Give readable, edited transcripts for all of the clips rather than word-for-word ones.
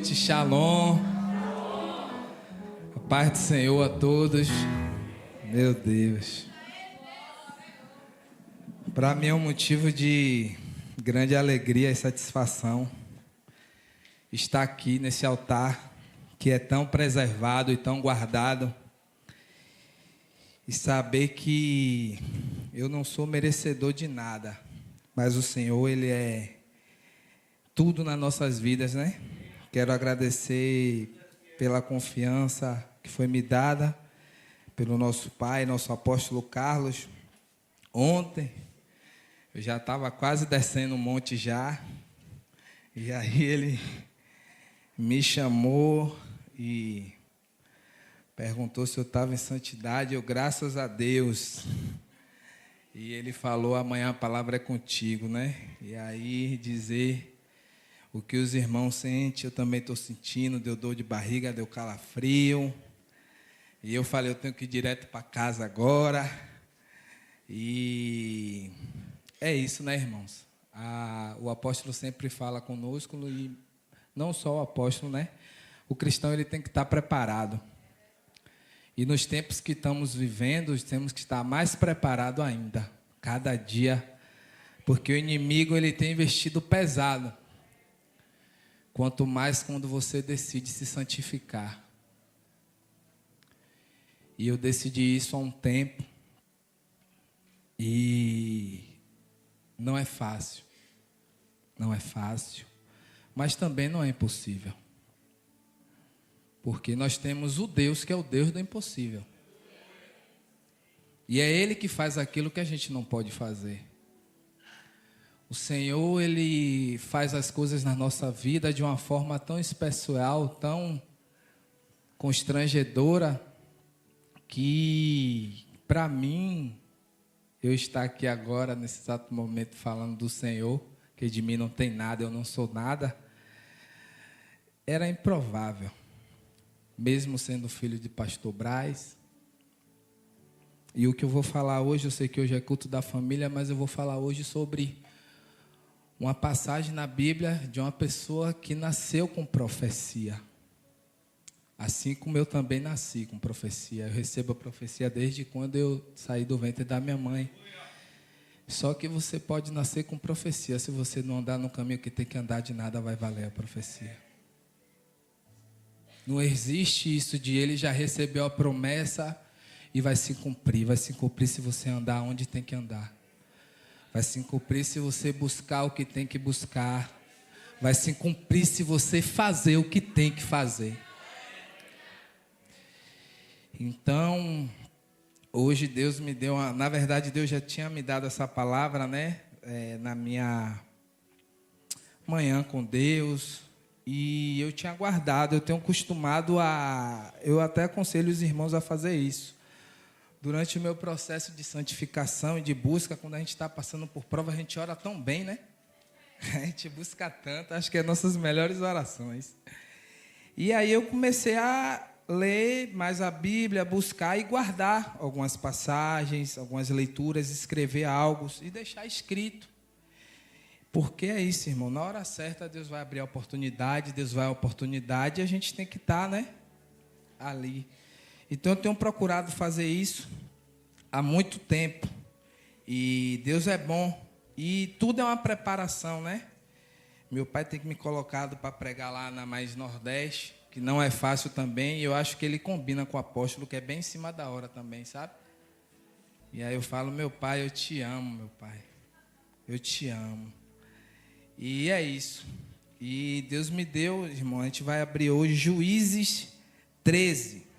noite, shalom. A paz do Senhor a todos. Meu Deus. Para mim é um motivo de grande alegria e satisfação estar aqui nesse altar que é tão preservado e tão guardado e saber que eu não sou merecedor de nada, mas o Senhor, Ele é tudo nas nossas vidas, né? Quero agradecer pela confiança que foi me dada pelo nosso pai, nosso apóstolo Carlos. Ontem eu já estava quase descendo o monte já, e aí ele me chamou e perguntou se eu estava em santidade. Eu, graças a Deus. E ele falou, amanhã a palavra é contigo, né? E aí dizer o que os irmãos sentem, eu também estou sentindo, deu dor de barriga, deu calafrio. E eu falei, eu tenho que ir direto para casa agora. E é isso, né, irmãos? O apóstolo sempre fala conosco, e não só o apóstolo, né? O cristão, ele tem que estar preparado. E nos tempos que estamos vivendo, temos que estar mais preparados ainda, cada dia, porque o inimigo, ele tem investido pesado. Quanto mais quando você decide se santificar. E eu decidi isso há um tempo. E não é fácil. Não é fácil. Mas também não é impossível. Porque nós temos o Deus que é o Deus do impossível. E é Ele que faz aquilo que a gente não pode fazer. O Senhor, Ele faz as coisas na nossa vida de uma forma tão especial, tão constrangedora, que, para mim, eu estar aqui agora, nesse exato momento, falando do Senhor, que de mim não tem nada, eu não sou nada, era improvável. Mesmo sendo filho de pastor Braz. E o que eu vou falar hoje, eu sei que hoje é culto da família, mas eu vou falar hoje sobre uma passagem na Bíblia de uma pessoa que nasceu com profecia. Assim como eu também nasci com profecia. Eu recebo a profecia desde quando eu saí do ventre da minha mãe. Só que você pode nascer com profecia. Se você não andar no caminho que tem que andar, de nada vai valer a profecia. Não existe isso de ele já recebeu a promessa e vai se cumprir. Vai se cumprir se você andar onde tem que andar. Vai se cumprir se você buscar o que tem que buscar. Vai se cumprir se você fazer o que tem que fazer. Então, hoje Deus me deu na verdade, Deus já tinha me dado essa palavra, né? Na minha manhã com Deus. E eu tinha guardado, eu tenho acostumado eu até aconselho os irmãos a fazer isso. Durante o meu processo de santificação e de busca, quando a gente está passando por prova, a gente ora tão bem, né? A gente busca tanto, acho que é nossas melhores orações. E aí eu comecei a ler mais a Bíblia, buscar e guardar algumas passagens, algumas leituras, escrever algo e deixar escrito. Porque é isso, irmão, na hora certa Deus vai abrir a oportunidade, Deus vai a oportunidade e a gente tem que estar, né, ali. Então eu tenho procurado fazer isso há muito tempo. E Deus é bom. E tudo é uma preparação, né? Meu pai tem que me colocado para pregar lá na Mais Nordeste, que não é fácil também. E eu acho que ele combina com o apóstolo, que é bem em cima da hora também, sabe? E aí eu falo, meu pai, eu te amo, meu pai. Eu te amo. E é isso. E Deus me deu, irmão, a gente vai abrir hoje Juízes 13.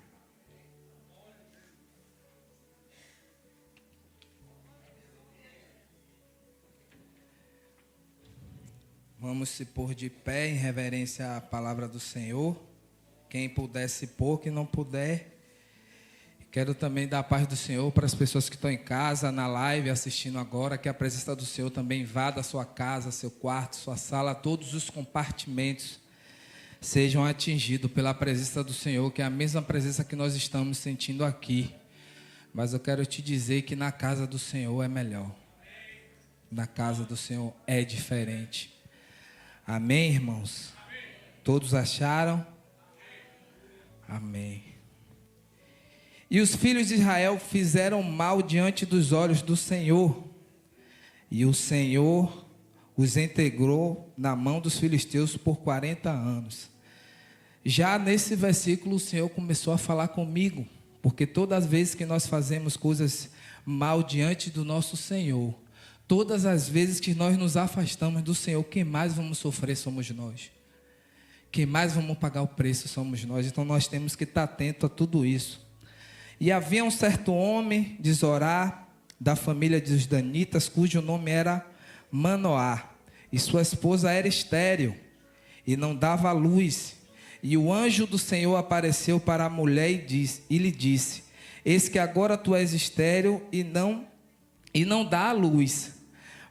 Vamos se pôr de pé em reverência à palavra do Senhor. Quem puder se pôr, quem não puder. Quero também dar a paz do Senhor para as pessoas que estão em casa, na live, assistindo agora. Que a presença do Senhor também invada a sua casa, seu quarto, sua sala, todos os compartimentos sejam atingidos pela presença do Senhor, que é a mesma presença que nós estamos sentindo aqui. Mas eu quero te dizer que na casa do Senhor é melhor. Na casa do Senhor é diferente. Amém, irmãos? Amém. Todos acharam? Amém. E os filhos de Israel fizeram mal diante dos olhos do Senhor, e o Senhor os entregou na mão dos filisteus por 40 anos. Já nesse versículo o Senhor começou a falar comigo, porque todas as vezes que nós fazemos coisas mal diante do nosso Senhor, todas as vezes que nós nos afastamos do Senhor, quem mais vamos sofrer somos nós. Quem mais vamos pagar o preço somos nós. Então nós temos que estar atento a tudo isso. E havia um certo homem de Zorá, da família dos Danitas, cujo nome era Manoá, e sua esposa era estéril, e não dava à luz. E o anjo do Senhor apareceu para a mulher e lhe disse: eis que agora tu és estéril e não dá à luz,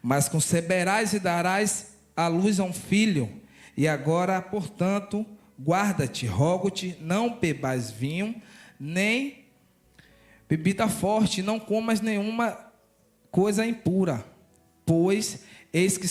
mas conceberás e darás à luz a um filho. E agora, portanto, guarda-te, rogo-te, não bebas vinho, nem bebida forte, não comas nenhuma coisa impura, pois eis que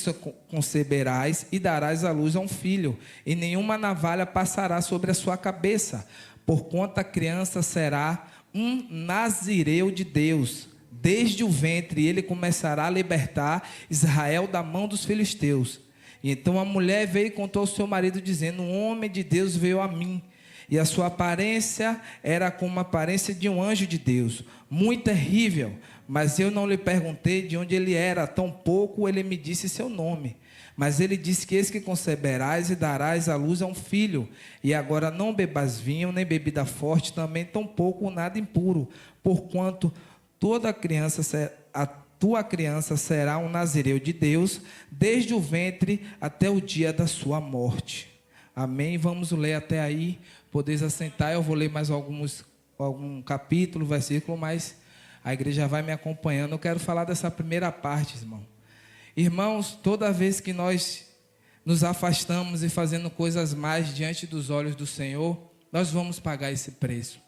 conceberás e darás à luz a um filho, e nenhuma navalha passará sobre a sua cabeça, porquanto a criança será um nazireu de Deus. Desde o ventre ele começará a libertar Israel da mão dos filisteus. E então a mulher veio e contou ao seu marido, dizendo: um homem de Deus veio a mim, e a sua aparência era como a aparência de um anjo de Deus, muito terrível. Mas eu não lhe perguntei de onde ele era, tampouco ele me disse seu nome. Mas ele disse que eis que conceberás e darás à luz a um filho. E agora não bebas vinho, nem bebida forte, também tampouco nada impuro, porquanto toda criança, a tua criança será um nazireu de Deus, desde o ventre até o dia da sua morte. Amém? Vamos ler até aí, podeis assentar. Eu vou ler mais algum capítulo, versículo, mas a igreja vai me acompanhando. Eu quero falar dessa primeira parte, irmão. Irmãos, toda vez que nós nos afastamos e fazendo coisas más diante dos olhos do Senhor, nós vamos pagar esse preço.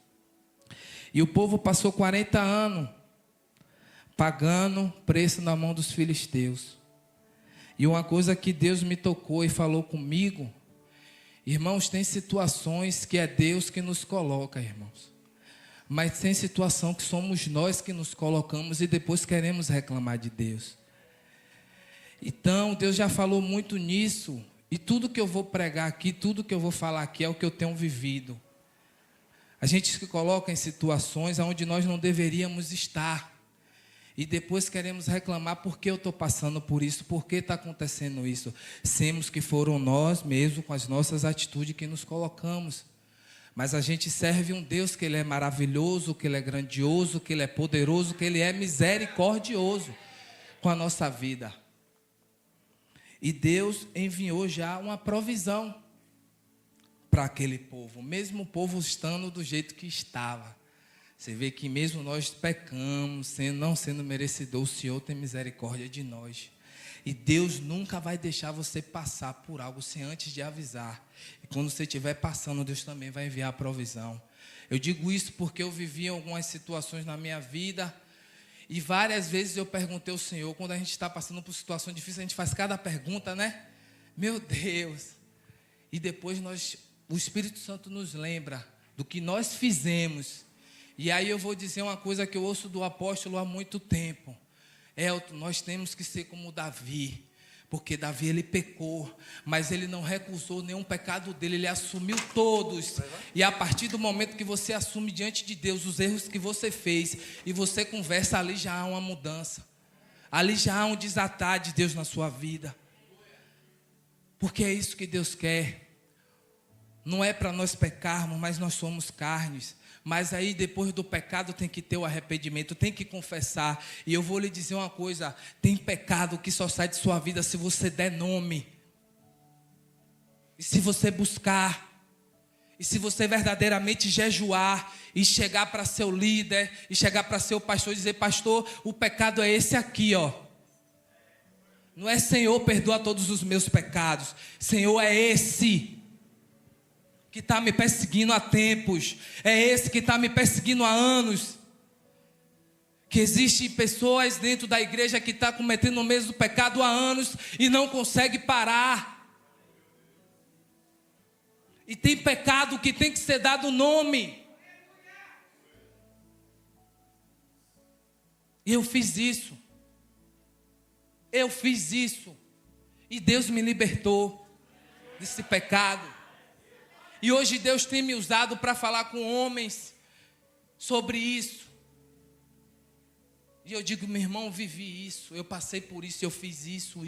E o povo passou 40 anos pagando preço na mão dos filisteus. E uma coisa que Deus me tocou e falou comigo, irmãos, tem situações que é Deus que nos coloca, irmãos. Mas tem situação que somos nós que nos colocamos e depois queremos reclamar de Deus. Então, Deus já falou muito nisso. E tudo que eu vou pregar aqui, tudo que eu vou falar aqui é o que eu tenho vivido. A gente se coloca em situações onde nós não deveríamos estar. E depois queremos reclamar: por que eu estou passando por isso? Por que está acontecendo isso? Semos que foram nós mesmos, com as nossas atitudes, que nos colocamos. Mas a gente serve um Deus que Ele é maravilhoso, que Ele é grandioso, que Ele é poderoso, que Ele é misericordioso com a nossa vida. E Deus enviou já uma provisão para aquele povo, mesmo o povo estando do jeito que estava. Você vê que mesmo nós pecamos, não sendo merecedor, o Senhor tem misericórdia de nós. E Deus nunca vai deixar você passar por algo sem antes de avisar. E quando você estiver passando, Deus também vai enviar a provisão. Eu digo isso porque eu vivi algumas situações na minha vida. E várias vezes eu perguntei ao Senhor, quando a gente está passando por situações difíceis, a gente faz cada pergunta, né? Meu Deus. E depois o Espírito Santo nos lembra do que nós fizemos. E aí eu vou dizer uma coisa que eu ouço do apóstolo há muito tempo. Elton, nós temos que ser como Davi, porque Davi ele pecou, mas ele não recusou nenhum pecado dele, ele assumiu todos. E a partir do momento que você assume diante de Deus os erros que você fez e você conversa, ali já há uma mudança, ali já há um desatar de Deus na sua vida, porque é isso que Deus quer. Não é para nós pecarmos, mas nós somos carnes. Mas aí depois do pecado tem que ter o arrependimento, tem que confessar. E eu vou lhe dizer uma coisa: tem pecado que só sai de sua vida se você der nome. E se você buscar. E se você verdadeiramente jejuar e chegar para seu líder, e chegar para seu pastor e dizer: pastor, o pecado é esse aqui, ó. Não é Senhor, perdoa todos os meus pecados. Senhor, é esse que está me perseguindo há tempos, é esse que está me perseguindo há anos, que existem pessoas dentro da igreja que estão cometendo o mesmo pecado há anos e não consegue parar. E tem pecado que tem que ser dado nome. E eu fiz isso. Eu fiz isso. E Deus me libertou desse pecado. E hoje Deus tem me usado para falar com homens sobre isso. E eu digo, meu irmão, eu vivi isso, eu passei por isso, eu fiz isso.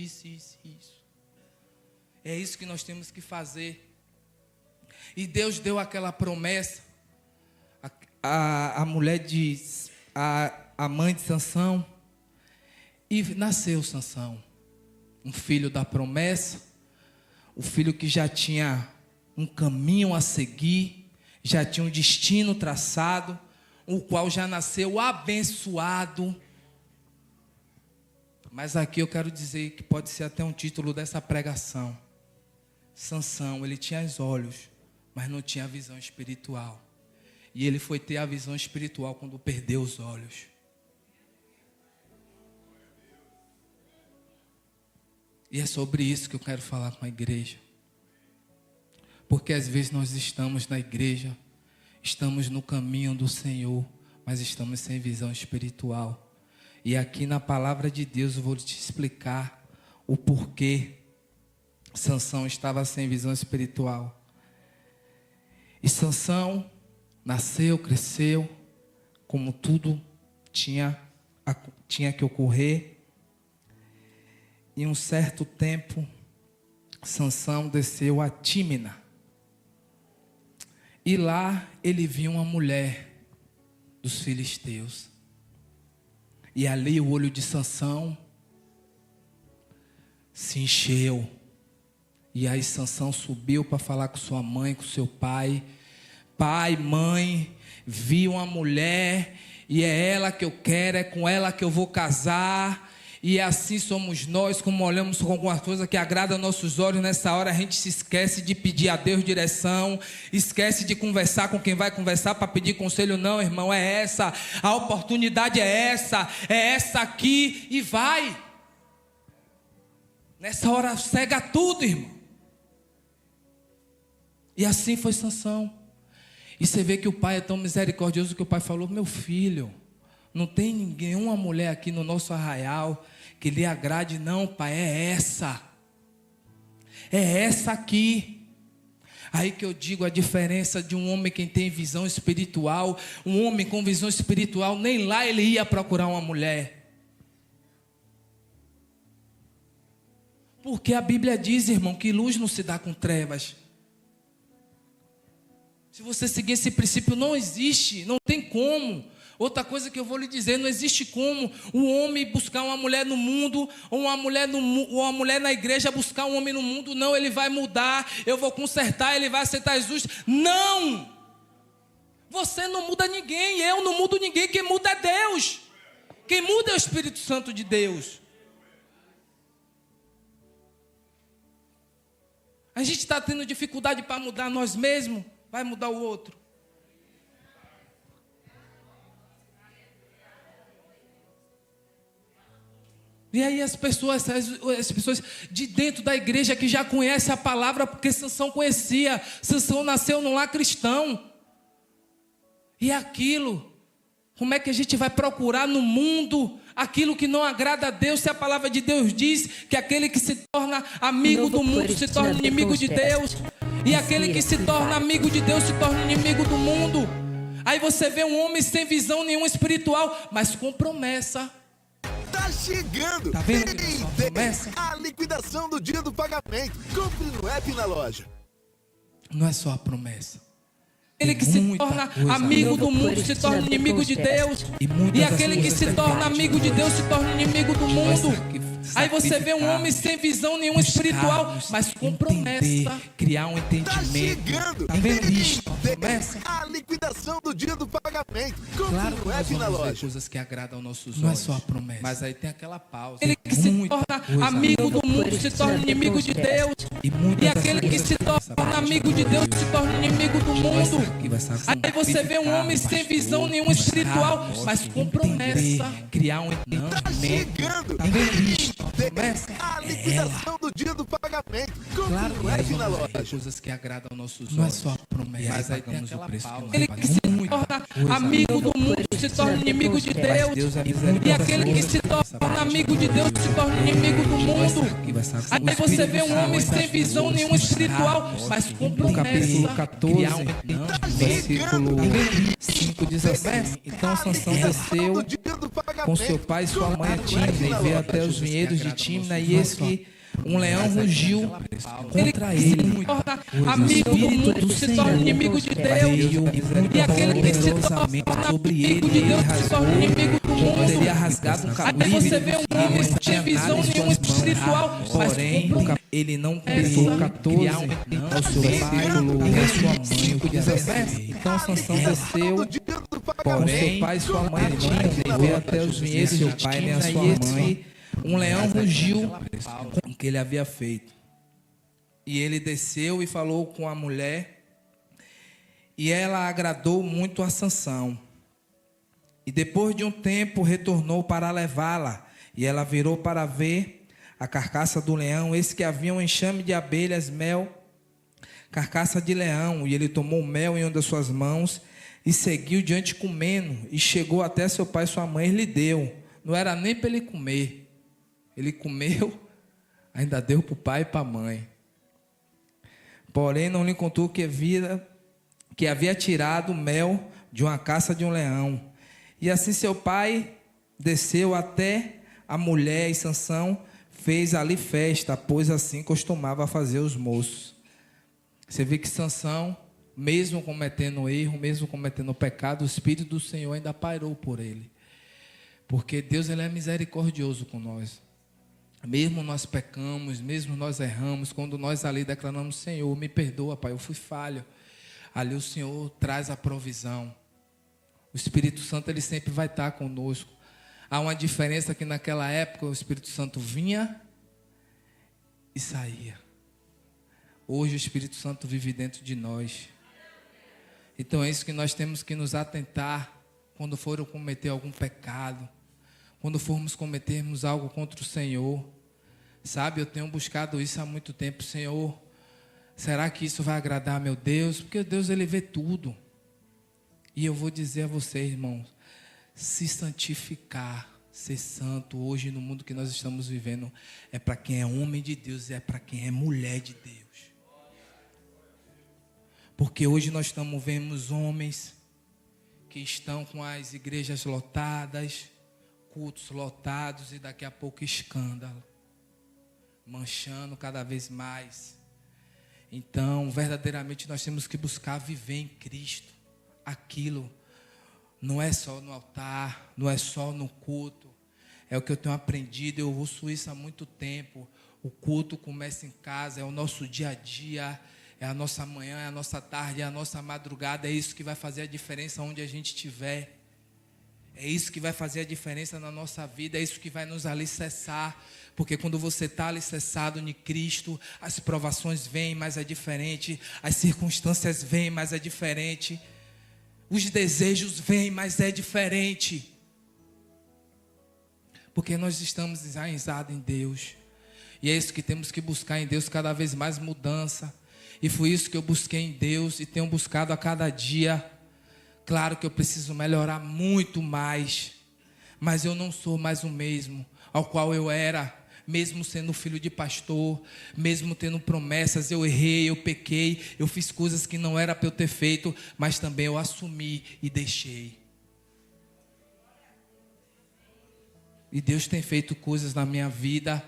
É isso que nós temos que fazer. E Deus deu aquela promessa. A mulher diz, a mãe de Sansão, e nasceu Sansão, um filho da promessa, o filho que já tinha um caminho a seguir, já tinha um destino traçado, o qual já nasceu abençoado. Mas aqui eu quero dizer que pode ser até um título dessa pregação. Sansão, ele tinha os olhos, mas não tinha a visão espiritual. E ele foi ter a visão espiritual quando perdeu os olhos. E é sobre isso que eu quero falar com a igreja. Porque às vezes nós estamos na igreja, estamos no caminho do Senhor, mas estamos sem visão espiritual. E aqui na palavra de Deus eu vou te explicar o porquê Sansão estava sem visão espiritual. E Sansão nasceu, cresceu, como tudo tinha que ocorrer. E um certo tempo, Sansão desceu a Tímina. E lá ele viu uma mulher dos filisteus. E ali o olho de Sansão se encheu. E aí Sansão subiu para falar com sua mãe, com seu pai. Pai, mãe, vi uma mulher e é ela que eu quero, é com ela que eu vou casar. E assim somos nós, como olhamos com alguma coisa que agrada nossos olhos, nessa hora a gente se esquece de pedir a Deus direção, esquece de conversar com quem vai conversar para pedir conselho. Não, irmão, é essa, a oportunidade é essa aqui e vai. Nessa hora cega tudo, irmão. E assim foi Sansão. E você vê que o pai é tão misericordioso que o pai falou, meu filho, não tem nenhuma mulher aqui no nosso arraial que lhe agrade, não, pai, é essa aqui. Aí que eu digo a diferença de um homem que tem visão espiritual. Um homem com visão espiritual, nem lá ele ia procurar uma mulher. Porque a Bíblia diz, irmão, que luz não se dá com trevas. Se você seguir esse princípio, não existe, não tem como. Outra coisa que eu vou lhe dizer, não existe como um homem buscar uma mulher no mundo, ou uma mulher na igreja buscar um homem no mundo. Não, ele vai mudar, eu vou consertar, ele vai aceitar Jesus. Não! Você não muda ninguém, eu não mudo ninguém, quem muda é Deus. Quem muda é o Espírito Santo de Deus. A gente está tendo dificuldade para mudar nós mesmos, vai mudar o outro. E aí as pessoas de dentro da igreja que já conhecem a palavra, porque Sansão conhecia. Sansão nasceu num lar cristão. E aquilo, como é que a gente vai procurar no mundo aquilo que não agrada a Deus, se a palavra de Deus diz que aquele que se torna amigo do mundo se torna inimigo de Deus. E aquele que se torna amigo de Deus se torna inimigo do mundo. Aí você vê um homem sem visão nenhuma espiritual, mas com promessa. Tá chegando! Tá vendo que não só promessa? A liquidação do dia do pagamento. Compre no app e na loja. Não é só a promessa. Ele que se torna amigo do mundo se torna inimigo de Deus. E aquele que se torna amigo de Deus se torna inimigo do mundo. Aí você vê um homem sem visão nenhuma espiritual, mas com promessa. Criar um entendimento. Tá chegando! Tá vendo isso? Promessa. A liquidação do dia do pagamento. pagamento. Compre Claro que no nós app e na vamos ver loja. coisas que agradam nossos olhos. Não é só a promessa. Mas aí tem aquela pausa. Aquele que se Muita torna coisa amigo do mundo Por se isso torna já inimigo de depois Deus. E muitas E aquele que se torna amigo de Deus se torna inimigo do mundo. Aí você vê um homem sem visão nenhuma espiritual, mas com promessa. Criar um Tá chegando. Tá vendo? Promessa. A liquidação do dia do pagamento. Compre Claro no que nós app e na vamos loja. ver coisas que agradam nossos olhos. Não é só a promessa. Mas aí tem pagamos aquela o preço que pausa. não Aquele vai que se pagar. torna amigo do mundo se torna inimigo de Deus. Deus é E misericordioso. aquele que se torna amigo de Deus se torna inimigo do mundo. Aí você vê um homem sem visão nenhuma espiritual, mas com No capítulo promessa. 14, versículo 5 diz assim: Então Sansão desceu Do dia do pagamento. com seu pai e sua mãe a Tímina e veio até os vinhedos de Tímina, e eis que um leão rugiu contra ele. Torna amigo do mundo se torna inimigo de Deus. E aquele que se torna sobre amigo ele, de Deus se rasgou, torna inimigo do como mundo. teria rasgado um Aí cabelo. você vê um homem sem visão nenhuma espiritual, mas Porém, com promessa. ele não começou 14 ao seu pai e a sua mãe, o que diz assim: Então Sansão desceu Do dia do com pagamento. seu pai e sua mãe a Tímina e veio até os vinhedos de pai nem a sua mãe. Um leão rugiu com o que ele havia feito. E ele desceu e falou com a mulher, e ela agradou muito a Sansão. E depois de um tempo retornou para levá-la, e ela virou para ver a carcaça do leão, eis que havia um enxame de abelhas, mel, carcaça de leão, e ele tomou o mel em uma das suas mãos, e seguiu diante comendo, e chegou até seu pai e sua mãe, e lhe deu. Não era nem para ele comer. Ele comeu, ainda deu para o pai e para a mãe. Porém, não lhe contou que havia tirado o mel de uma caça de um leão. E assim seu pai desceu até a mulher, e Sansão fez ali festa, pois assim costumava fazer os moços. Você vê que Sansão, mesmo cometendo erro, mesmo cometendo pecado, o Espírito do Senhor ainda pairou por ele. Porque Deus, ele é misericordioso com nós. Mesmo nós pecamos, mesmo nós erramos, quando nós ali declaramos: Senhor, me perdoa, Pai, eu fui falho. Ali o Senhor traz a provisão. O Espírito Santo, ele sempre vai estar conosco. Há uma diferença que naquela época o Espírito Santo vinha e saía. Hoje o Espírito Santo vive dentro de nós. Então é isso que nós temos que nos atentar quando for cometer algum pecado, quando formos cometermos algo contra o Senhor. Sabe, eu tenho buscado isso há muito tempo. Senhor, será que isso vai agradar meu Deus? Porque Deus, ele vê tudo. E eu vou dizer a vocês, irmãos, se santificar, ser santo hoje no mundo que nós estamos vivendo, é para quem é homem de Deus e é para quem é mulher de Deus. Porque hoje nós estamos vendo homens que estão com as igrejas lotadas, cultos lotados, e daqui a pouco escândalo, manchando cada vez mais. Então, verdadeiramente nós temos que buscar viver em Cristo. Aquilo não é só no altar, não é só no culto. É o que eu tenho aprendido, eu ouço isso há muito tempo. O culto começa em casa, é o nosso dia a dia, é a nossa manhã, é a nossa tarde, é a nossa madrugada. É isso que vai fazer a diferença onde a gente estiver. É isso que vai fazer a diferença na nossa vida, é isso que vai nos alicerçar. Porque quando você está alicerçado em Cristo, as provações vêm, mas é diferente. As circunstâncias vêm, mas é diferente. Os desejos vêm, mas é diferente. Porque nós estamos enraizados em Deus. E é isso que temos que buscar em Deus, cada vez mais mudança. E foi isso que eu busquei em Deus e tenho buscado a cada dia. Claro que eu preciso melhorar muito mais, mas eu não sou mais o mesmo ao qual eu era, mesmo sendo filho de pastor, mesmo tendo promessas. Eu errei, eu pequei, eu fiz coisas que não era para eu ter feito, mas também eu assumi e deixei. E Deus tem feito coisas na minha vida,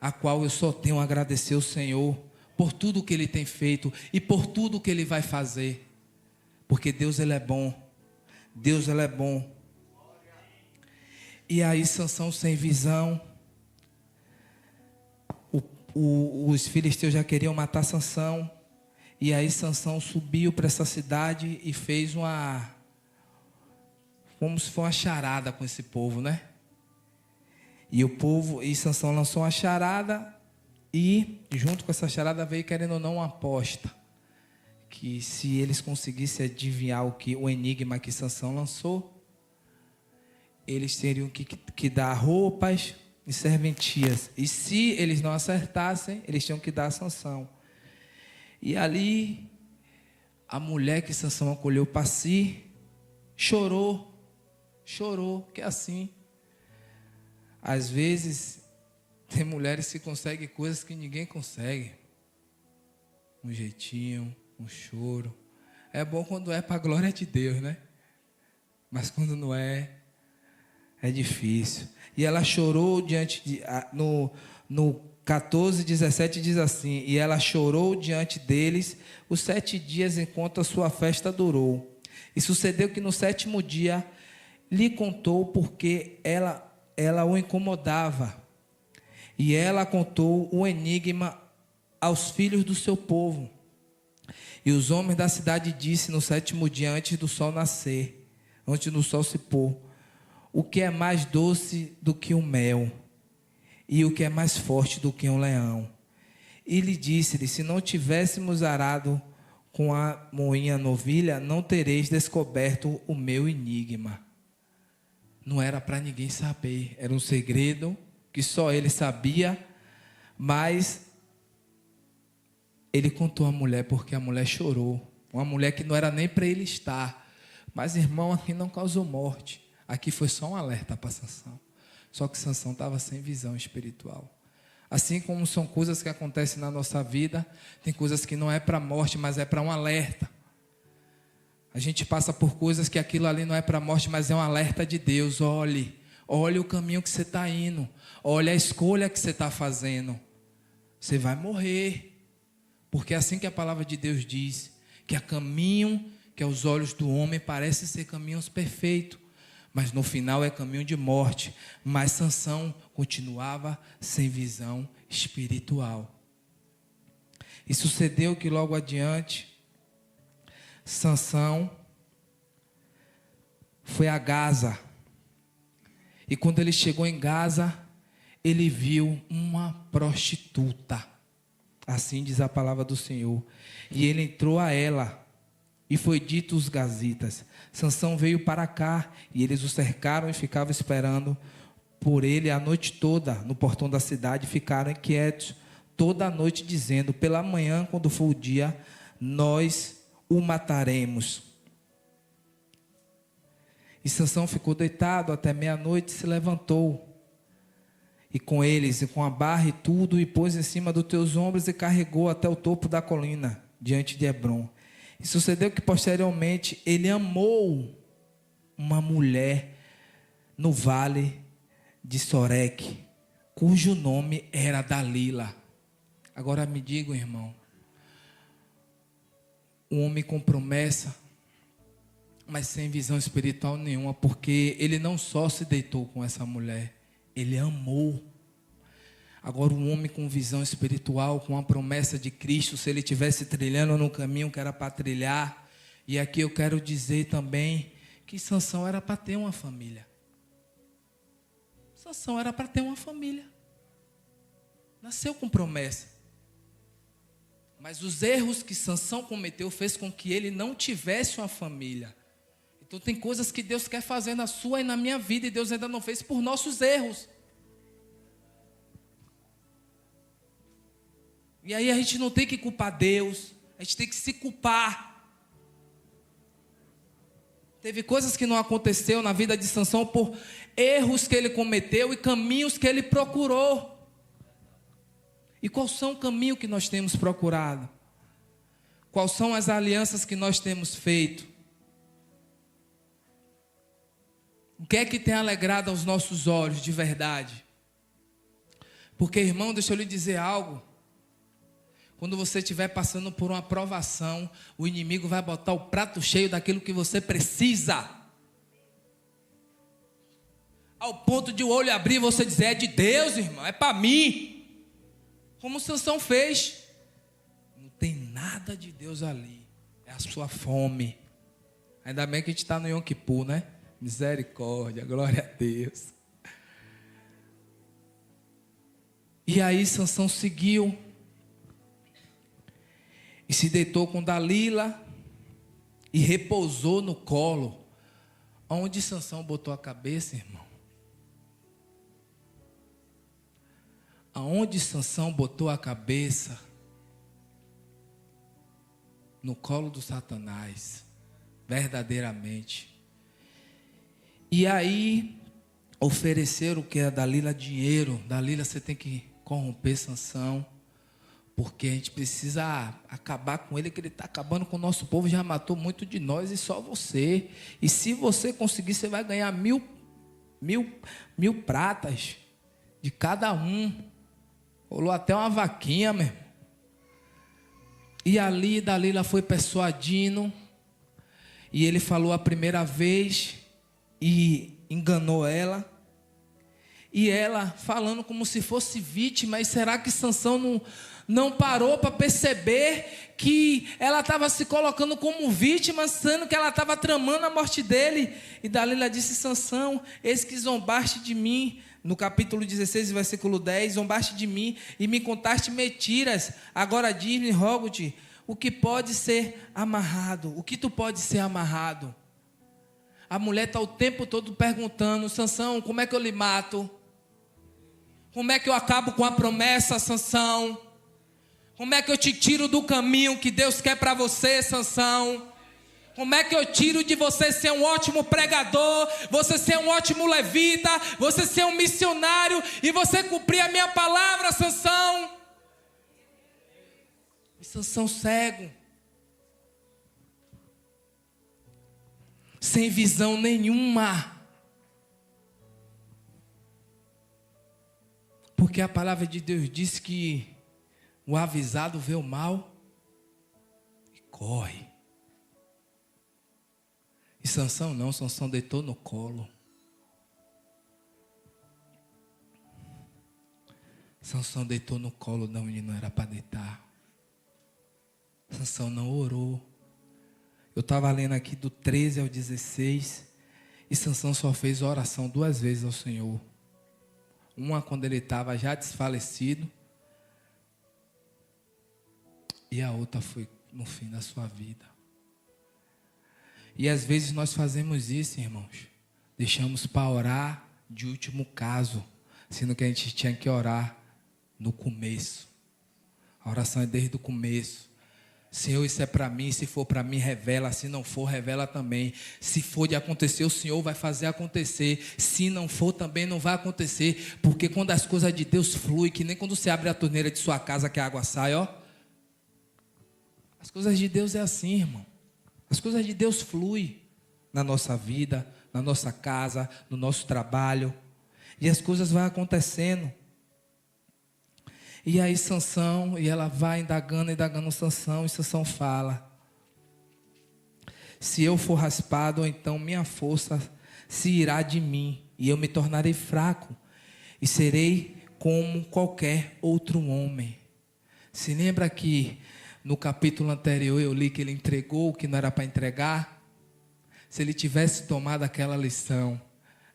a qual eu só tenho a agradecer ao Senhor por tudo que Ele tem feito e por tudo que Ele vai fazer. Porque Deus, ele é bom. Deus, ele é bom. E aí Sansão, sem visão, os filisteus já queriam matar Sansão. E aí Sansão subiu para essa cidade e fez como se fosse uma charada com esse povo, né? E Sansão lançou uma charada e, junto com essa charada, veio, querendo ou não, uma aposta. Que se eles conseguissem adivinhar o enigma que Sansão lançou, eles teriam que dar roupas e serventias. E se eles não acertassem, eles tinham que dar a Sansão. E ali, a mulher que Sansão acolheu para si, chorou, que é assim. Às vezes, tem mulheres que conseguem coisas que ninguém consegue. Um jeitinho, um choro. É bom quando é para a glória de Deus, né? Mas quando não é, é difícil. E ela chorou no 14, 17 diz assim: e ela chorou diante deles os 7 dias enquanto a sua festa durou. E sucedeu que no 7º dia lhe contou porque ela o incomodava. E ela contou o enigma aos filhos do seu povo. E os homens da cidade disse no 7º dia, antes do sol nascer, antes do sol se pôr: o que é mais doce do que o mel, e o que é mais forte do que um leão. E lhe disse-lhe: se não tivéssemos arado com a moinha novilha, não tereis descoberto o meu enigma. Não era para ninguém saber, era um segredo que só ele sabia, mas ele contou à mulher porque a mulher chorou. Uma mulher que não era nem para ele estar. Mas, irmão, aqui não causou morte. Aqui foi só um alerta para Sansão. Só que Sansão estava sem visão espiritual. Assim como são coisas que acontecem na nossa vida, tem coisas que não é para morte, mas é para um alerta. A gente passa por coisas que aquilo ali não é para morte, mas é um alerta de Deus. Olhe o caminho que você está indo. Olhe a escolha que você está fazendo. Você vai morrer. Porque é assim que a palavra de Deus diz, que há caminho que aos olhos do homem parece ser caminhos perfeitos, mas no final é caminho de morte. Mas Sansão continuava sem visão espiritual. E sucedeu que logo adiante, Sansão foi a Gaza. E quando ele chegou em Gaza, ele viu uma prostituta. Assim diz a palavra do Senhor. E ele entrou a ela. E foi dito aos gazitas: Sansão veio para cá. E eles o cercaram e ficavam esperando por ele a noite toda no portão da cidade. Ficaram inquietos toda a noite, dizendo: pela manhã, quando for o dia, nós o mataremos. E Sansão ficou deitado até meia-noite, se levantou. E com eles, e com a barra e tudo, e pôs em cima dos teus ombros, e carregou até o topo da colina, diante de Hebrom. E sucedeu que posteriormente ele amou uma mulher no vale de Soreque, cujo nome era Dalila. Agora me diga, irmão, um homem com promessa, mas sem visão espiritual nenhuma, porque ele não só se deitou com essa mulher, ele amou. Agora, um homem com visão espiritual, com a promessa de Cristo, se ele estivesse trilhando no caminho que era para trilhar, e aqui eu quero dizer também que Sansão era para ter uma família. Sansão era para ter uma família. Nasceu com promessa. Mas os erros que Sansão cometeu fez com que ele não tivesse uma família. Então tem coisas que Deus quer fazer na sua e na minha vida, e Deus ainda não fez por nossos erros. E aí a gente não tem que culpar Deus, a gente tem que se culpar. Teve coisas que não aconteceu na vida de Sansão por erros que ele cometeu e caminhos que ele procurou. E quais são o caminho que nós temos procurado? Quais são as alianças que nós temos feito? O que é que tem alegrado aos nossos olhos de verdade? Porque, irmão, deixa eu lhe dizer algo. Quando você estiver passando por uma provação, o inimigo vai botar o prato cheio daquilo que você precisa. Ao ponto de o olho abrir e você dizer: é de Deus, irmão, é para mim. Como Sansão fez. Não tem nada de Deus ali. É a sua fome. Ainda bem que a gente está no Yom Kippur, né? Misericórdia, glória a Deus. E aí Sansão seguiu e se deitou com Dalila e repousou no colo. Onde Sansão botou a cabeça, irmão? Aonde Sansão botou a cabeça? No colo do Satanás, verdadeiramente. E aí ofereceram o que a Dalila? Dinheiro. Dalila, você tem que corromper Sansão, porque a gente precisa acabar com ele, que ele está acabando com o nosso povo, já matou muito de nós e só você. E se você conseguir, você vai ganhar mil pratas de cada um. Rolou até uma vaquinha, meu irmão. E ali Dalila foi persuadindo, e ele falou a primeira vez e enganou ela. E ela falando como se fosse vítima. E será que Sansão não parou para perceber que ela estava se colocando como vítima, sendo que ela estava tramando a morte dele? E Dalila disse: Sansão, eis que zombaste de mim. No capítulo 16, versículo 10, zombaste de mim e me contaste mentiras. Agora diz-me, rogo-te, o que pode ser amarrado? O que tu pode ser amarrado? A mulher está o tempo todo perguntando: Sansão, como é que eu lhe mato? Como é que eu acabo com a promessa, Sansão? Como é que eu te tiro do caminho que Deus quer para você, Sansão? Como é que eu tiro de você ser um ótimo pregador, você ser um ótimo levita, você ser um missionário e você cumprir a minha palavra, Sansão? E Sansão cego, sem visão nenhuma, porque a palavra de Deus diz que o avisado vê o mal e corre. E Sansão não, Sansão deitou no colo. Sansão deitou no colo de onde não era para deitar. Sansão não orou. Eu estava lendo aqui do 13 ao 16. E Sansão só fez oração 2 vezes ao Senhor. Uma quando ele estava já desfalecido. E a outra foi no fim da sua vida. E às vezes nós fazemos isso, irmãos. Deixamos para orar de último caso, sendo que a gente tinha que orar no começo. A oração é desde o começo. Senhor, isso é para mim, se for para mim, revela. Se não for, revela também. Se for de acontecer, o Senhor vai fazer acontecer. Se não for, também não vai acontecer. Porque quando as coisas de Deus fluem, que nem quando você abre a torneira de sua casa que a água sai, ó. As coisas de Deus é assim, irmão. As coisas de Deus fluem na nossa vida, na nossa casa, no nosso trabalho. E as coisas vão acontecendo. E aí Sansão, e ela vai indagando Sansão, e Sansão fala: se eu for raspado, então minha força se irá de mim, e eu me tornarei fraco, e serei como qualquer outro homem. Se lembra que no capítulo anterior eu li que ele entregou o que não era para entregar? Se ele tivesse tomado aquela lição,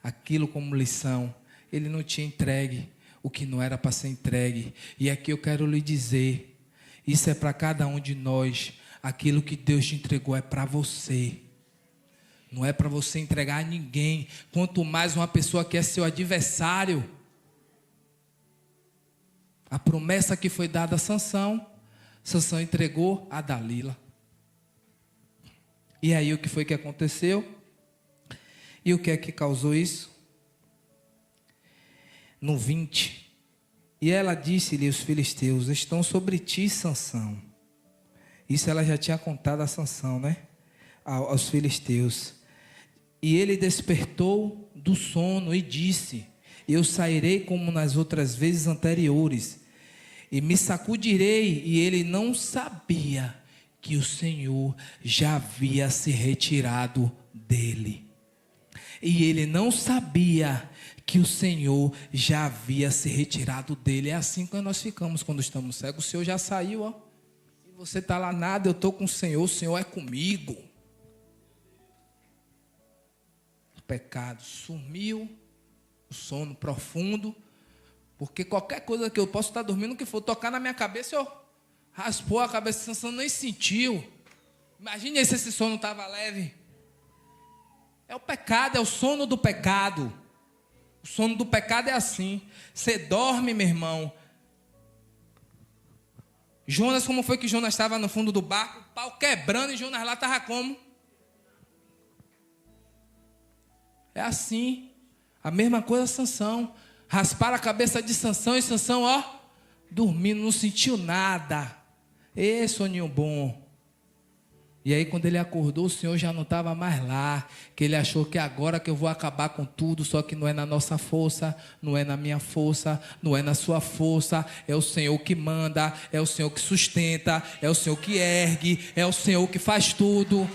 aquilo como lição, ele não tinha entregue o que não era para ser entregue. E aqui eu quero lhe dizer, isso é para cada um de nós. Aquilo que Deus te entregou é para você. Não é para você entregar a ninguém. Quanto mais uma pessoa que é seu adversário. A promessa que foi dada a Sansão, Sansão entregou a Dalila. E aí o que foi que aconteceu? E o que é que causou isso? No 20. E ela disse-lhe os filisteus: estão sobre ti, Sansão. Isso ela já tinha contado a Sansão, né? Aos filisteus. E ele despertou do sono e disse: eu sairei como nas outras vezes anteriores, e me sacudirei. E ele não sabia que o Senhor já havia se retirado dele. E ele não sabia que o Senhor já havia se retirado dele. É assim que nós ficamos quando estamos cegos. O Senhor já saiu, ó. E você está lá, nada, eu estou com o Senhor é comigo. pecado. Sumiu o sono profundo, porque qualquer coisa que eu posso estar dormindo, que for tocar na minha cabeça, eu raspou a cabeça, Sansão nem sentiu. Imagine se esse sono estava leve. É o pecado, é o sono do pecado. O sono do pecado é assim. Você dorme, meu irmão. Jonas, como foi que Jonas estava no fundo do barco? O pau quebrando e Jonas lá estava como? É assim. A mesma coisa Sansão. Rasparam a cabeça de Sansão e Sansão, ó, dormindo, não sentiu nada. Ê, soninho bom. E aí quando ele acordou, o Senhor já não estava mais lá, que ele achou que agora que eu vou acabar com tudo, só que não é na nossa força, não é na minha força, não é na sua força, é o Senhor que manda, é o Senhor que sustenta, é o Senhor que ergue, é o Senhor que faz tudo.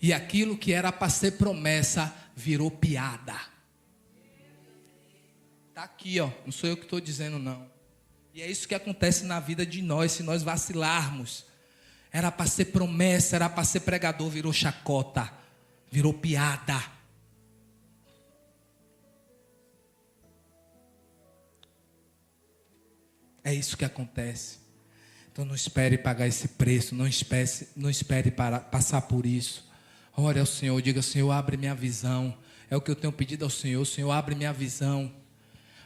E aquilo que era para ser promessa virou piada. Está aqui, ó. Não sou eu que estou dizendo, não. E é isso que acontece na vida de nós, se nós vacilarmos. Era para ser promessa, era para ser pregador, virou chacota, virou piada. É isso que acontece. Então não espere pagar esse preço, não espere passar por isso. Ore ao Senhor, diga: Senhor, abre minha visão. É o que eu tenho pedido ao Senhor. Senhor, abre minha visão,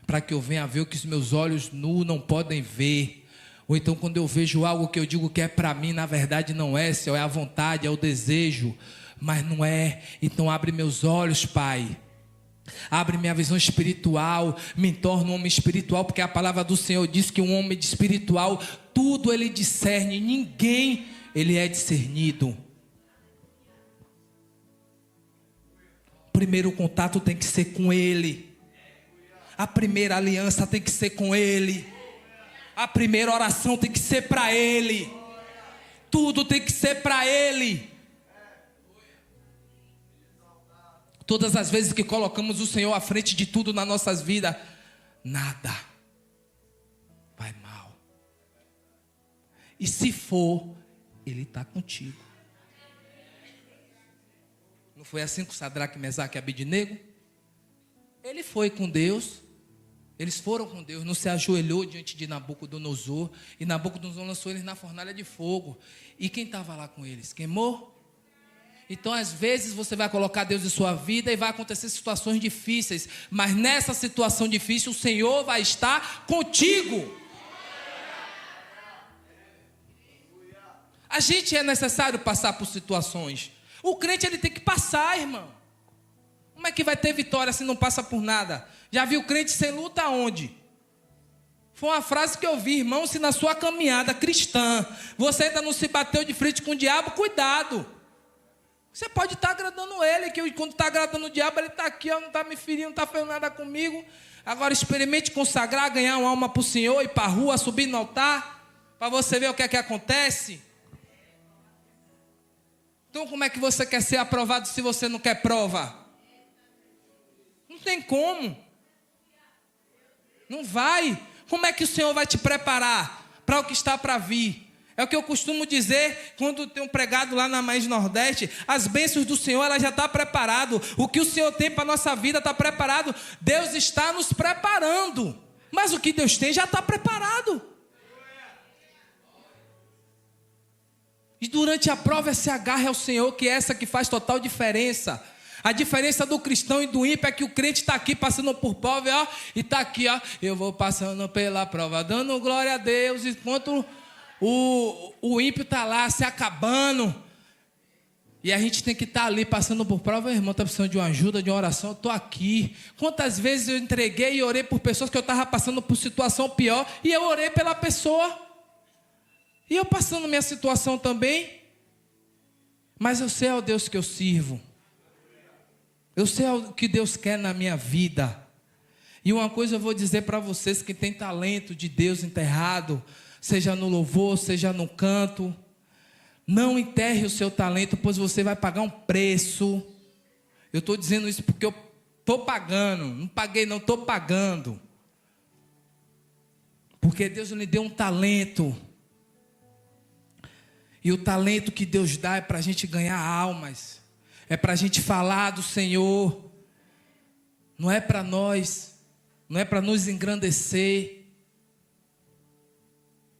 para que eu venha ver o que os meus olhos nus não podem ver. Ou então quando eu vejo algo que eu digo que é para mim, na verdade não é, Senhor, é a vontade, é o desejo, mas não é. Então abre meus olhos, Pai. Abre minha visão espiritual, me torna um homem espiritual, porque a palavra do Senhor diz que um homem espiritual, tudo ele discerne, ninguém ele é discernido. O primeiro contato tem que ser com Ele. A primeira aliança tem que ser com Ele. A primeira oração tem que ser para Ele. Tudo tem que ser para Ele. Todas as vezes que colocamos o Senhor à frente de tudo nas nossas vidas, nada vai mal. E se for, Ele está contigo. Não foi assim com Sadraque, Mesaque e Abednego? Ele foi com Deus. Eles foram com Deus, não se ajoelhou diante de Nabucodonosor. E Nabucodonosor lançou eles na fornalha de fogo. E quem estava lá com eles? Queimou? Então às vezes você vai colocar Deus em sua vida e vai acontecer situações difíceis. Mas nessa situação difícil o Senhor vai estar contigo. A gente é necessário passar por situações. O crente ele tem que passar, irmão. Como é que vai ter vitória se não passa por nada? Já viu crente sem luta aonde? Foi uma frase que eu vi, irmão, se na sua caminhada cristã você ainda não se bateu de frente com o diabo, cuidado. Você pode estar agradando ele, que quando está agradando o diabo, ele está aqui, ó, não está me ferindo, não está fazendo nada comigo. Agora experimente consagrar, ganhar uma alma para o Senhor, ir para a rua, subir no altar, para você ver o que é que acontece. Então como é que você quer ser aprovado se você não quer prova? Não tem como. Não vai. Como é que o Senhor vai te preparar para o que está para vir? É o que eu costumo dizer quando tenho pregado lá na Mais Nordeste. As bênçãos do Senhor, ela já está preparado. O que o Senhor tem para a nossa vida está preparado. Deus está nos preparando. Mas o que Deus tem já está preparado. E durante a prova se agarre ao Senhor, que é essa que faz total diferença. A diferença do cristão e do ímpio é que o crente está aqui passando por prova, ó, e está aqui, ó, eu vou passando pela prova, dando glória a Deus, enquanto o ímpio está lá se acabando. E a gente tem que estar ali passando por prova. Irmão, está precisando de uma ajuda, de uma oração, eu estou aqui. Quantas vezes eu entreguei e orei por pessoas que eu estava passando por situação pior, e eu orei pela pessoa. E eu passando minha situação também. Mas eu sei ao Deus que eu sirvo. Eu sei o que Deus quer na minha vida. E uma coisa eu vou dizer para vocês que tem talento de Deus enterrado, seja no louvor, seja no canto. Não enterre o seu talento, pois você vai pagar um preço. Eu estou dizendo isso porque eu estou pagando. Não paguei não, estou pagando. Porque Deus lhe deu um talento. E o talento que Deus dá é para a gente ganhar almas. É para a gente falar do Senhor. Não é para nós. Não é para nos engrandecer.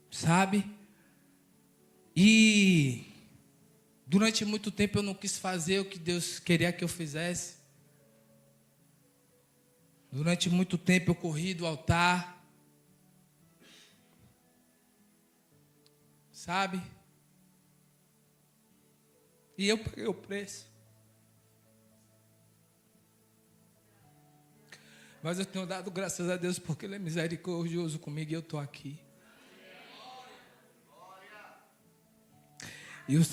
Sabe? E durante muito tempo eu não quis fazer o que Deus queria que eu fizesse. Durante muito tempo eu corri do altar. Sabe? E eu paguei o preço. Mas eu tenho dado graças a Deus porque Ele é misericordioso comigo e eu estou aqui. E o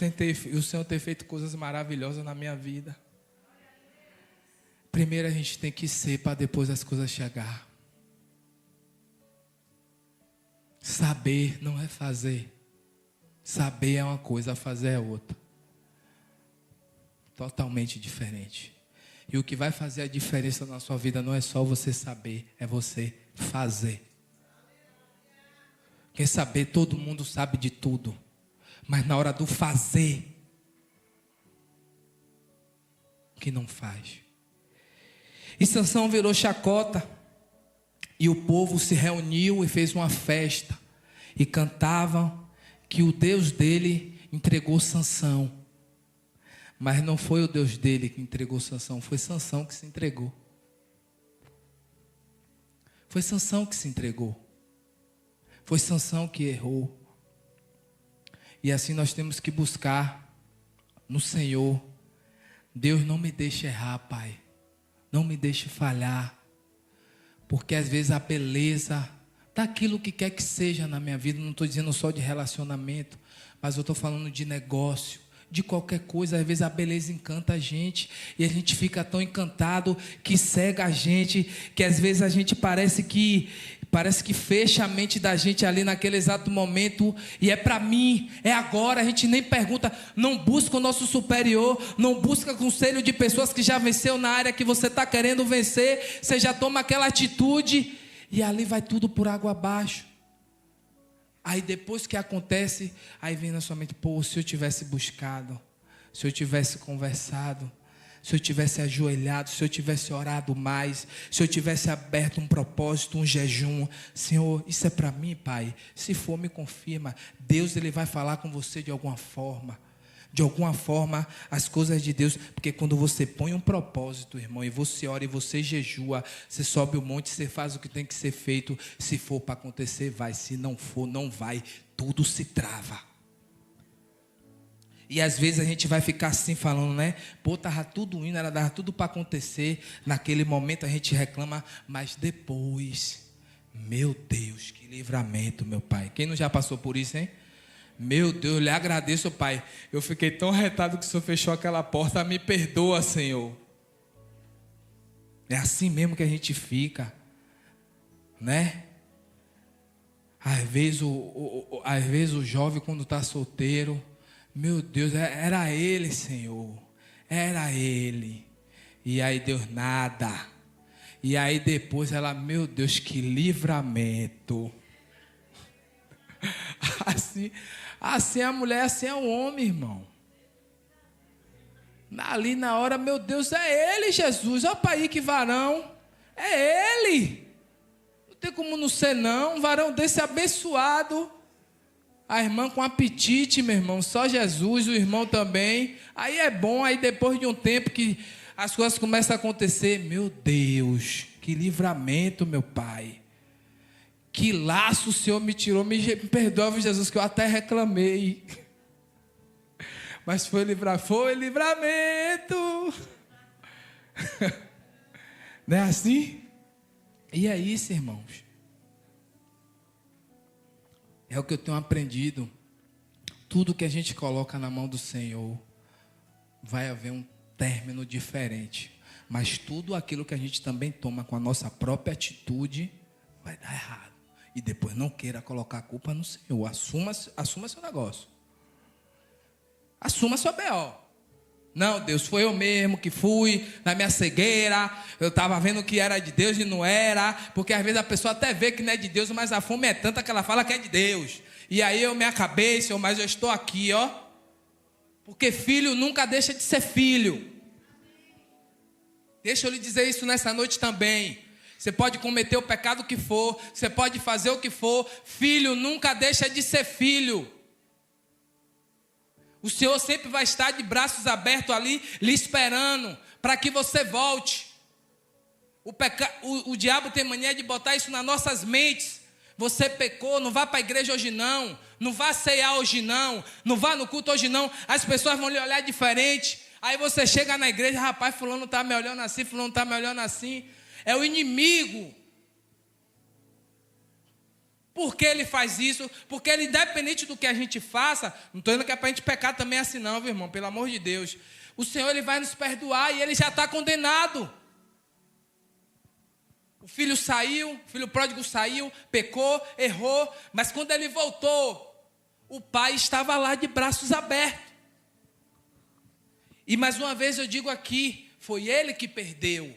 Senhor tem feito coisas maravilhosas na minha vida. Primeiro a gente tem que ser para depois as coisas chegar. Saber não é fazer. Saber é uma coisa, fazer é outra. Totalmente diferente. E o que vai fazer a diferença na sua vida não é só você saber, é você fazer. Quer saber? Todo mundo sabe de tudo. Mas na hora do fazer, que não faz. E Sansão virou chacota. E o povo se reuniu e fez uma festa. E cantavam que o Deus dele entregou Sansão. Mas não foi o Deus dele que entregou Sansão, foi Sansão que se entregou. Foi Sansão que se entregou. Foi Sansão que errou. E assim nós temos que buscar no Senhor. Deus, não me deixe errar, Pai. Não me deixe falhar. Porque às vezes a beleza daquilo que quer que seja na minha vida, não estou dizendo só de relacionamento, mas eu estou falando de negócio, de qualquer coisa. Às vezes a beleza encanta a gente e a gente fica tão encantado que cega a gente, que às vezes a gente parece que fecha a mente da gente ali naquele exato momento, e é para mim, é agora. A gente nem pergunta, não busca o nosso superior, não busca conselho de pessoas que já venceu na área que você está querendo vencer. Você já toma aquela atitude e ali vai tudo por água abaixo. Aí depois que acontece, aí vem na sua mente, pô, se eu tivesse buscado, se eu tivesse conversado, se eu tivesse ajoelhado, se eu tivesse orado mais, se eu tivesse aberto um propósito, um jejum. Senhor, isso é para mim, Pai? Se for, me confirma. Deus, Ele vai falar com você de alguma forma. De alguma forma, as coisas de Deus. Porque quando você põe um propósito, irmão, e você ora e você jejua, você sobe o monte, você faz o que tem que ser feito. Se for para acontecer, vai. Se não for, não vai. Tudo se trava. E às vezes a gente vai ficar assim falando, né? Pô, estava tudo indo, dava tudo para acontecer. Naquele momento a gente reclama, mas depois, meu Deus, que livramento, meu Pai. Quem não já passou por isso, hein? Meu Deus, eu lhe agradeço, Pai. Eu fiquei tão retado que o Senhor fechou aquela porta. Me perdoa, Senhor. É assim mesmo que a gente fica, né? Às vezes o jovem, quando está solteiro, meu Deus, era ele, Senhor. Era ele. E aí Deus nada. E aí depois ela, meu Deus, que livramento. Assim a mulher, assim é o homem, irmão. Ali na hora, meu Deus, é ele, Jesus. Olha para aí que varão. É ele. Não tem como não ser não. Um varão desse abençoado. A irmã com apetite, meu irmão, só Jesus, o irmão também. Aí é bom, aí depois de um tempo que as coisas começam a acontecer. Meu Deus, que livramento, meu Pai. Que laço o Senhor me tirou. Me perdoa, Jesus, que eu até reclamei. Mas foi livramento. Não é assim? E é isso, irmãos. É o que eu tenho aprendido. Tudo que a gente coloca na mão do Senhor, vai haver um término diferente. Mas tudo aquilo que a gente também toma com a nossa própria atitude, vai dar errado. E depois não queira colocar a culpa no Senhor. Assuma seu negócio. Assuma seu B.O. Não, Deus, foi eu mesmo que fui na minha cegueira. Eu estava vendo que era de Deus e não era. Porque às vezes a pessoa até vê que não é de Deus, mas a fome é tanta que ela fala que é de Deus. E aí eu me acabei, Senhor, mas eu estou aqui, ó. Porque filho nunca deixa de ser filho. Deixa eu lhe dizer isso nessa noite também. Você pode cometer o pecado que for, você pode fazer o que for, filho nunca deixa de ser filho. O Senhor sempre vai estar de braços abertos ali, lhe esperando, para que você volte. O diabo tem mania de botar isso nas nossas mentes. Você pecou, não vá para a igreja hoje não. Não vá ceiar hoje não. Não vá no culto hoje não. As pessoas vão lhe olhar diferente. Aí você chega na igreja, rapaz, fulano está me olhando assim, fulano está me olhando assim. É o inimigo. Por que ele faz isso? Porque ele, independente do que a gente faça, não estou dizendo que é para a gente pecar também assim não, meu irmão, pelo amor de Deus. O Senhor, ele vai nos perdoar e ele já está condenado. O filho saiu, o filho pródigo saiu, pecou, errou, mas quando ele voltou, o pai estava lá de braços abertos. E mais uma vez eu digo aqui, foi ele que perdeu.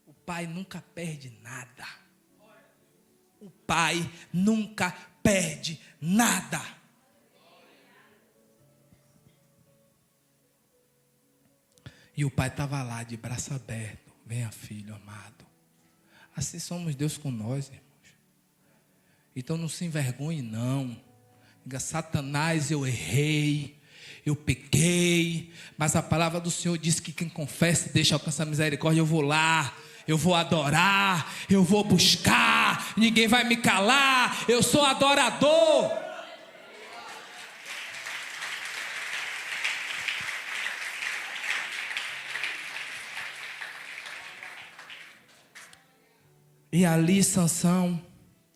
O pai nunca perde nada. O pai nunca perde nada. E o pai estava lá de braço aberto. Venha, filho amado. Assim somos Deus com nós, irmãos. Então não se envergonhe não. Diga, Satanás, eu errei, eu pequei, mas a palavra do Senhor diz que quem confessa e deixa alcançar a misericórdia, eu vou lá. Eu vou adorar, eu vou buscar, ninguém vai me calar, eu sou adorador. E ali Sansão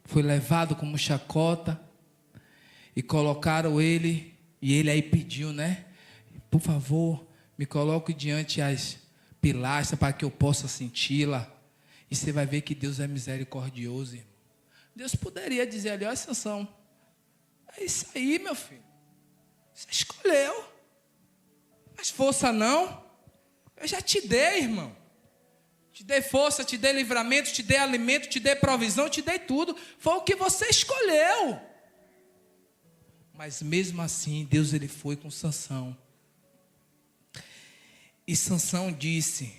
foi levado como chacota e colocaram ele, e ele aí pediu, né? Por favor, me coloque diante as pilastras para que eu possa senti-la. E você vai ver que Deus é misericordioso, irmão. Deus poderia dizer ali, olha Sansão, é isso aí, meu filho. Você escolheu. Mas força não. Eu já te dei, irmão. Te dei força, te dei livramento, te dei alimento, te dei provisão, te dei tudo. Foi o que você escolheu. Mas mesmo assim, Deus ele foi com Sansão. E Sansão disse,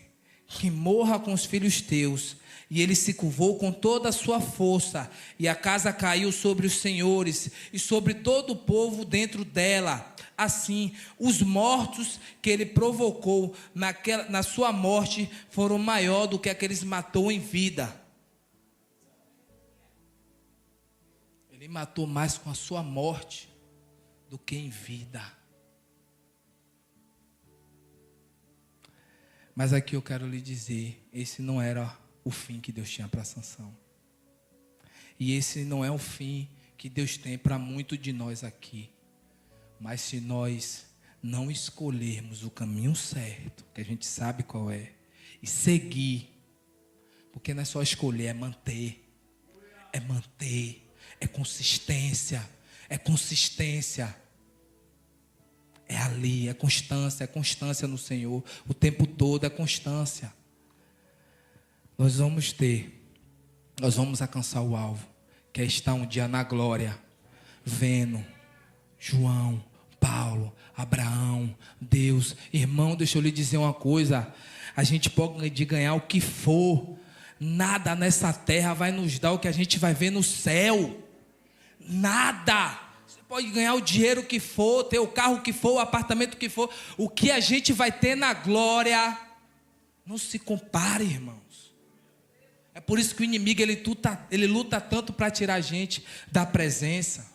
que morra com os filhos teus. E ele se curvou com toda a sua força. E a casa caiu sobre os senhores e sobre todo o povo dentro dela. Assim, os mortos que ele provocou na sua morte foram maior do que aqueles matou em vida. Ele matou mais com a sua morte do que em vida. Mas aqui eu quero lhe dizer, esse não era o fim que Deus tinha para Sansão. E esse não é o fim que Deus tem para muitos de nós aqui. Mas se nós não escolhermos o caminho certo, que a gente sabe qual é, e seguir, porque não é só escolher, é manter, é consistência, é ali, é constância no Senhor, o tempo todo é constância. Nós vamos alcançar o alvo, que é estar um dia na glória, vendo João, Paulo, Abraão, Deus. Irmão, deixa eu lhe dizer uma coisa, a gente pode ganhar o que for, nada nessa terra vai nos dar o que a gente vai ver no céu, nada. Você pode ganhar o dinheiro que for, ter o carro que for, o apartamento que for, o que a gente vai ter na glória, não se compare, irmãos. É por isso que o inimigo ele luta tanto para tirar a gente da presença.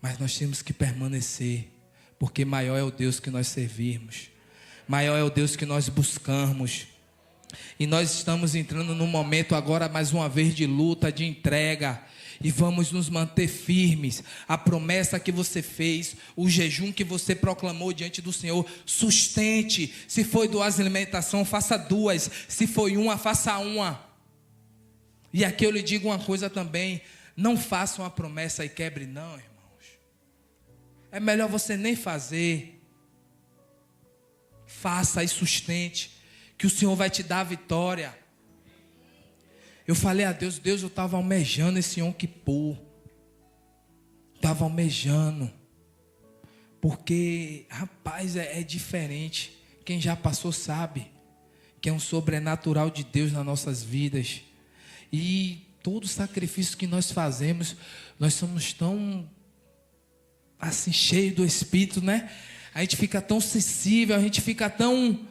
Mas nós temos que permanecer, porque maior é o Deus que nós servimos, maior é o Deus que nós buscamos. E nós estamos entrando num momento agora mais uma vez de luta, de entrega. E vamos nos manter firmes. A promessa que você fez, o jejum que você proclamou diante do Senhor, sustente. Se foi 2 alimentações, faça 2. Se foi 1, faça 1. E aqui eu lhe digo uma coisa também. Não faça uma promessa e quebre não, irmãos. É melhor você nem fazer. faça e sustente, que o Senhor vai te dar a vitória. Eu falei a Deus, Deus, eu estava almejando esse Yom Kippur. Estava almejando. Porque, rapaz, é diferente. Quem já passou sabe que é um sobrenatural de Deus nas nossas vidas. E todo sacrifício que nós fazemos, nós somos tão assim, cheios do Espírito, né? A gente fica tão sensível, a gente fica tão...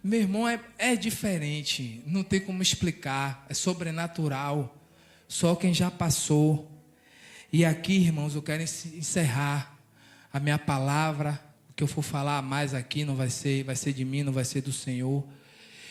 Meu irmão, é diferente, não tem como explicar, é sobrenatural, só quem já passou. E aqui, irmãos, eu quero encerrar a minha palavra, o que eu for falar mais aqui não vai ser de mim, não vai ser do Senhor.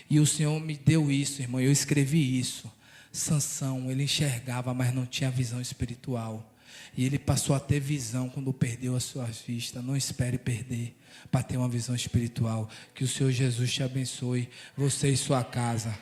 E o Senhor me deu isso, irmão, eu escrevi isso. Sansão, ele enxergava, mas não tinha visão espiritual. E ele passou a ter visão quando perdeu as suas vistas. Não espere perder para ter uma visão espiritual. Que o Senhor Jesus te abençoe, você e sua casa.